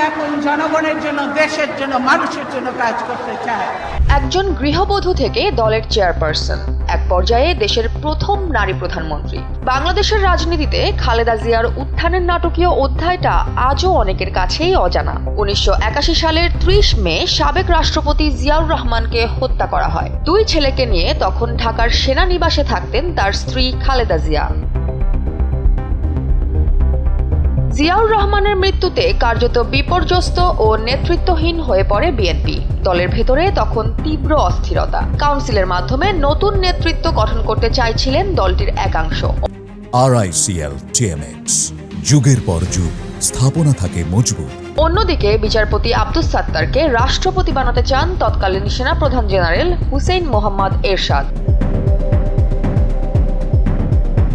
এখন জনগণের জন্য, দেশের জন্য, মানুষের জন্য কাজ করতে চায়। একজন গৃহবধূ থেকে দলের চেয়ারপারসন, এক পর্যায়ে দেশের প্রথম নারী প্রধানমন্ত্রী। বাংলাদেশের রাজনীতিতে খালেদা জিয়ার উত্থানের নাটকীয় অধ্যায়টা আজও অনেকের কাছেই অজানা। 1981 সালের 30 মে সাবেক রাষ্ট্রপতি জিয়াউর রহমানকে হত্যা করা হয়। 2 ছেলেকে নিয়ে তখন ঢাকার সেনানিবাসে থাকতেন তার স্ত্রী খালেদা জিয়া। জিয়াউর রহমানের মৃত্যুতে কার্যত বিপর্যস্ত ও নেতৃত্বহীন হয়ে পড়ে বিএনপি। দলের ভেতরে তখন তীব্র অস্থিরতা। কাউন্সিলের মাধ্যমে নতুন নেতৃত্ব গঠন করতে চাইছিলেন দলটির একাংশ। RICL TMX, যুগের পর যুগ স্থাপনা থাকে মজবুত। অন্যদিকে বিচারপতি আব্দুস সাত্তারকে রাষ্ট্রপতি বানাতে চান তৎকালীন সেনাপ্রধান জেনারেল হুসেইন মোহাম্মদ এরশাদ।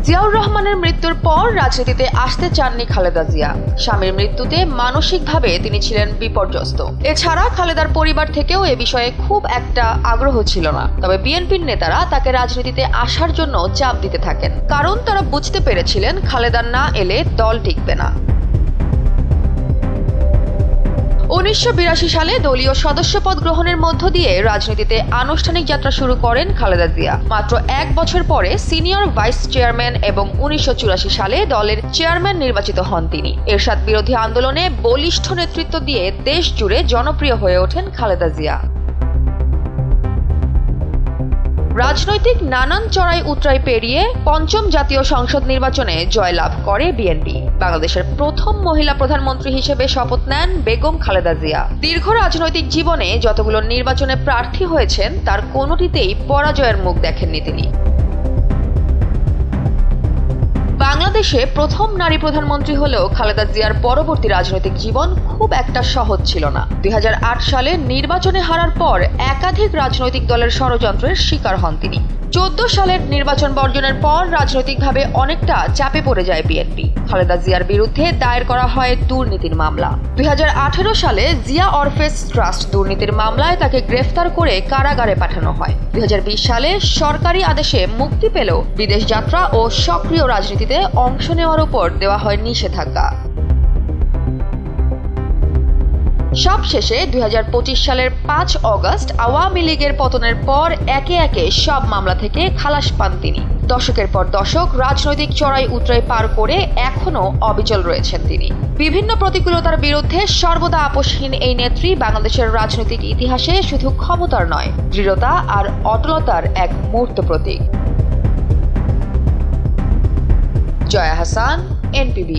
জিয়াউর রহমানের মৃত্যুর পর রাজনীতিতে আসতে চাননি খালেদা জিয়া। স্বামীর মৃত্যুতে মানসিকভাবে তিনি ছিলেন বিপর্যস্ত। এছাড়া খালেদার পরিবার থেকেও এ বিষয়ে খুব একটা আগ্রহ ছিল না। তবে বিএনপির নেতারা তাকে রাজনীতিতে আসার জন্য চাপ দিতে থাকেন, কারণ তারা বুঝতে পেরেছিলেন খালেদা না এলে দল টিকবে না। 1982 সালে দলীয় সদস্যপদ গ্রহণের মধ্য দিয়ে রাজনীতিতে আনুষ্ঠানিক যাত্রা শুরু করেন খালেদা জিয়া। মাত্র 1 বছর পরে সিনিয়র ভাইস চেয়ারম্যান এবং 1984 সালে দলের চেয়ারম্যান নির্বাচিত হন তিনি। এরশাদ বিরোধী আন্দোলনে বলিষ্ঠ নেতৃত্ব দিয়ে দেশ জুড়ে জনপ্রিয় হয়ে ওঠেন খালেদা জিয়া। রাজনৈতিক নানান চড়াই উতরাই পেরিয়ে 5ম জাতীয় সংসদ নির্বাচনে জয়লাভ করে বিএনপি। বাংলাদেশের প্রথম মহিলা প্রধানমন্ত্রী হিসেবে শপথ নেন বেগম খালেদা জিয়া। দীর্ঘ রাজনৈতিক জীবনে যতগুলো নির্বাচনে প্রার্থী হয়েছেন তার কোনোটিতেই পরাজয়ের মুখ দেখেননি তিনি। বাংলাদেশে প্রথম নারী প্রধানমন্ত্রী হলেও খালেদা জিয়ার পরবর্তী রাজনৈতিক জীবন খুব একটা সহজ ছিল না। 2008 সালে নির্বাচনে হারার পর একাধিক রাজনৈতিক দলের ষড়যন্ত্রের শিকার হন তিনি। 14 সালের নির্বাচন বর্জনের পর রাজনৈতিকভাবে অনেকটা চাপে পড়ে যায় বিএনপি। খালেদা জিয়ার বিরুদ্ধে দায়ের করা হয় দুর্নীতির মামলা। 2018 সালে জিয়া অরফেস ট্রাস্ট দুর্নীতির মামলায় তাকে গ্রেফতার করে কারাগারে পাঠানো হয়। 2020 সালে সরকারি আদেশে মুক্তি পেলেও বিদেশ যাত্রা ও সক্রিয় রাজনীতিতে অংশ নেওয়ার উপর দেওয়া হয় নিষেধাজ্ঞা। সবশেষে 2025 সালের 5 অগস্ট আওয়ামী লীগের পতনের পর একে একে সব মামলা থেকে খালাস পান তিনি। দশকের পর দশক রাজনৈতিক চড়াই উতরাই পার করে এখনো অবিচল রয়েছেন তিনি। বিভিন্ন প্রতিকূলতার বিরুদ্ধে সর্বদা আপোষহীন এই নেত্রী বাংলাদেশের রাজনৈতিক ইতিহাসে শুধু ক্ষমতার নয়, দৃঢ়তা আর অটলতার এক মূর্ত প্রতীক। জয়া হাসান, NPB।